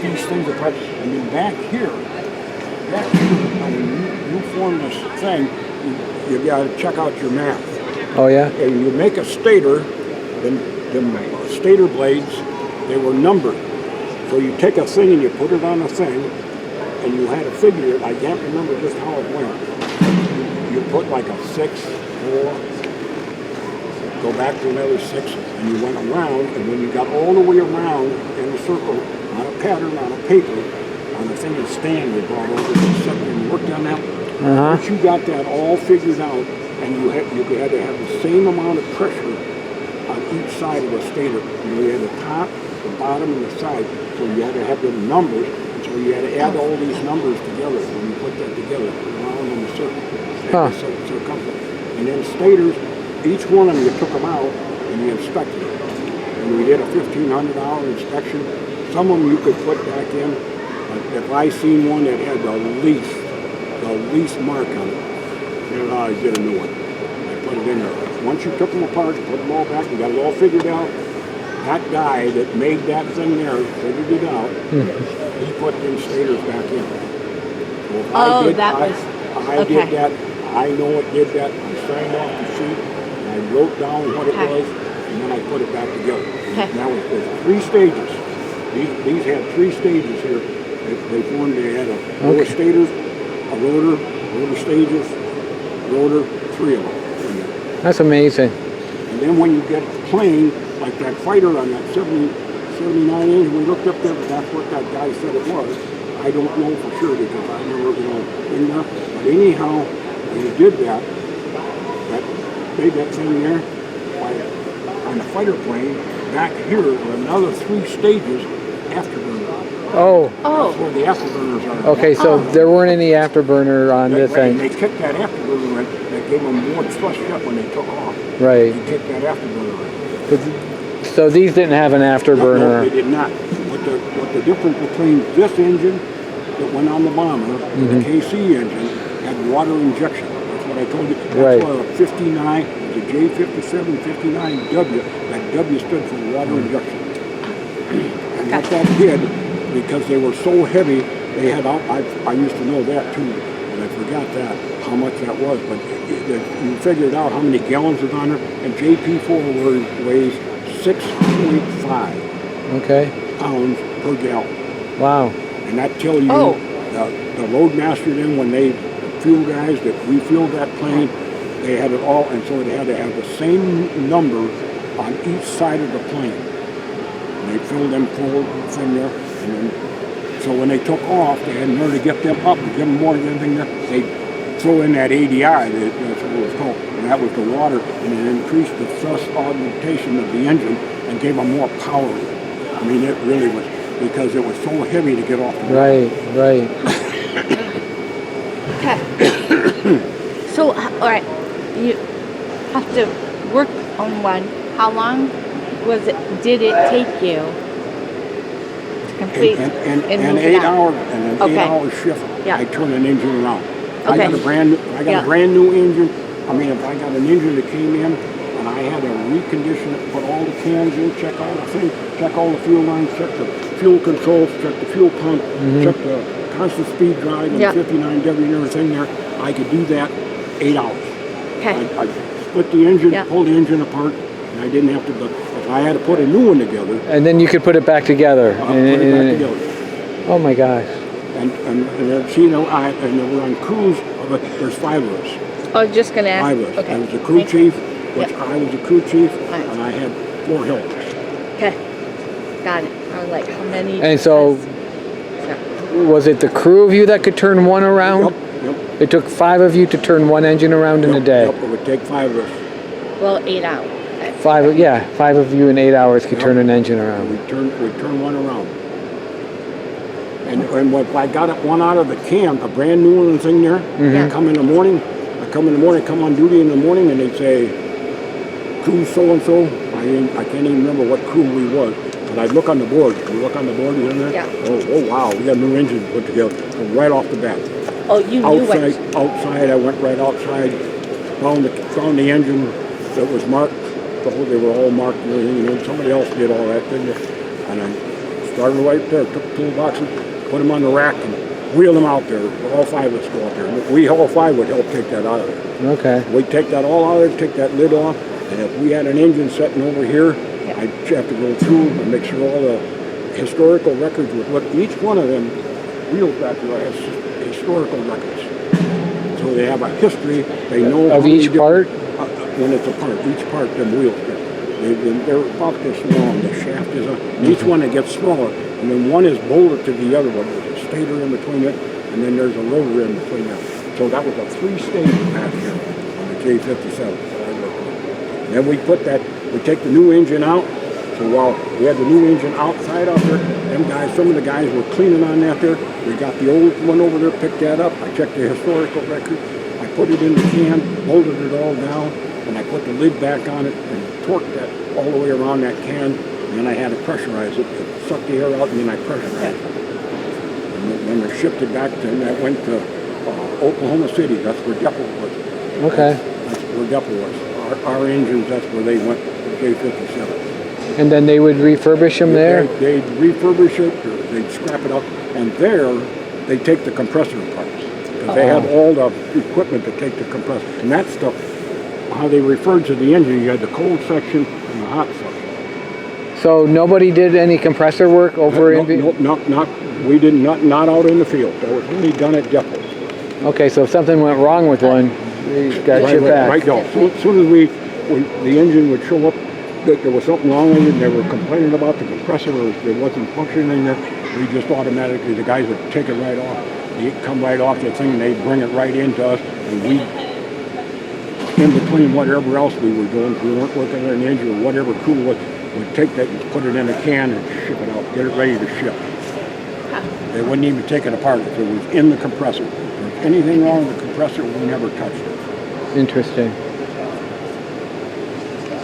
these things apart. And then back here, when you form this thing, you got to check out your math. Oh yeah. And you make a stator, then stator blades, they were numbered. So you take a thing and you put it on a thing, and you had to figure it. I can't remember just how it went. You put like a 6, 4, go back to another 6, and you went around, and when you got all the way around in a circle, on a pattern, on a paper, on the thing that Stan we brought over and worked on that, once you got that all figured out, and you had to have the same amount of pressure on each side of the stator. You had the top, the bottom, and the side, so you had to have the numbers, and so you had to add all these numbers together when you put that together, around in the circle. And then stators, each one of them, you took them out and you inspected them. And we did a 1,500-hour inspection. Some of them you could put back in. But if I seen one that had the least mark on it, then I did a new one. I put it in there. Once you took them apart, put them all back, and got it all figured out, that guy that made that thing there, figured it out, he put them stators back in. So I did that. I know it did that. I signed off the sheet. I wrote down what it was, and then I put it back together. Now there's 3 stages. These had 3 stages here. They had a lower stators, a rotor stages, rotor, 3 of them. That's amazing. And then when you get a plane, like that fighter on that 79 inch, we looked up there, but that's what that guy said it was. I don't know for sure because I never, been there. But anyhow, when you did that made that thing there, on the fighter plane, back here were another 3 stages afterburner. That's where the afterburners are. Okay, so there weren't any afterburner on this thing. They kicked that afterburner in, that gave them more thrust up when they took off. Right. They kicked that afterburner in. So these didn't have an afterburner. No, they did not. What the difference between this engine that went on the bomber and the KC engine had water injection. That's what I told you. That's why a 59, the J57 59W, that W stood for water injection. And what that did, because they were so heavy, they had out, I used to know that too, but I forgot that, how much that was. But you figured out how many gallons was on there, and JP4 weighs 6.5 pounds per gallon. Wow. And that tells you the loadmaster then, when they, the fuel guys that refueled that plane, they had it all, and so they had to have the same number on each side of the plane. And they filled them full from there, and then, so when they took off, they had in order to get them up and give them more than anything there, they throw in that ADI, that's what it was called, and that was the water, and it increased the thrust augmentation of the engine and gave them more power. I mean, it really was, because it was so heavy to get off the Right. Okay. So, all right, you have to work on one. How long did it take you to complete an 8-hour shift? I turn an engine around. I got a brand new engine. I mean, if I got an engine that came in and I had to recondition it, put all the cans in, check all the things, check all the fuel lines, check the fuel controls, check the fuel pump, check the constant speed drive and 59W and everything there, I could do that 8 hours. Okay. I split the engine, pull the engine apart, and I didn't have to, but if I had to put a new one together. And then you could put it back together. Put it back together. Oh my gosh. And see, and we're on cruise, but there's 5 of us. I was just going to ask. 5 of us. Okay. I was the crew chief, which I was the crew chief, and I had 4 helpers. Okay. Got it. I was like, how many? And so, was it the crew of you that could turn one around? Yep. It took 5 of you to turn one engine around in a day? Yep, it would take 5 of us. Well, 8 hours. 5 of you in 8 hours could turn an engine around. We'd turn one around. And when I got one out of the can, a brand new one thing there, I come in the morning, come on duty in the morning, and they'd say, crew so-and-so, I can't even remember what crew we was, but I'd look on the board. You look on the board, you know that? Yeah. Oh wow, we got a new engine put together, right off the bat. Oh, you knew what? Outside, I went right outside, found the engine that was marked. They were all marked and everything, and then somebody else did all that, didn't they? And I Started right there, took the toolboxes, put them on the rack, and wheeled them out there. All 5 of us go out there. We all 5 would help take that out of there. Okay. We'd take that all out of there, take that lid off, and if we had an engine sitting over here, I'd have to go through and make sure all the historical records would look. Each one of them wheels back there has historical records. So they have a history. They know Of each part? When it's a part, each part, them wheels. They're about this long. The shaft is each one that gets smaller, and then one is bolted to the other one. There's a stator in between it, and then there's a rotor in between them. So that was a 3-stage back here on the J57. that I worked on. And then we take the new engine out. So while we had the new engine outside out there, some of the guys were cleaning on that there. We got the old one over there, picked that up. I checked the historical record. I put it in the can, bolted it all down, and I put the lid back on it and torqued that all the way around that can. And then I had to pressurize it, suck the air out, and then I pressurized it. And then I shipped it back to, and that went to Oklahoma City. That's where Depot was. Okay. That's where Depot was. Our engines, that's where they went, the J57. And then they would refurbish them there? They'd refurbish it, or they'd scrap it up, and there they take the compressor apart. Because they had all the equipment to take the compressor. And that stuff, how they referred to the engine, you had the cold section and the hot section. So nobody did any compressor work over in... We did not out in the field. That was only done at depots. Okay, so if something went wrong with one, you got shipped back. Right, no. As soon as the engine would show up, that there was something wrong with it, and they were complaining about the compressor, or it wasn't functioning there, we just automatically, the guys would take it right off. They'd come right off the thing, and they'd bring it right into us, and we, in between whatever else we were doing, if we weren't working on an engine or whatever crew was, we'd take that and put it in a can and ship it out, get it ready to ship. They wouldn't even take it apart if it was in the compressor. If there was anything wrong with the compressor, we never touched it. Interesting.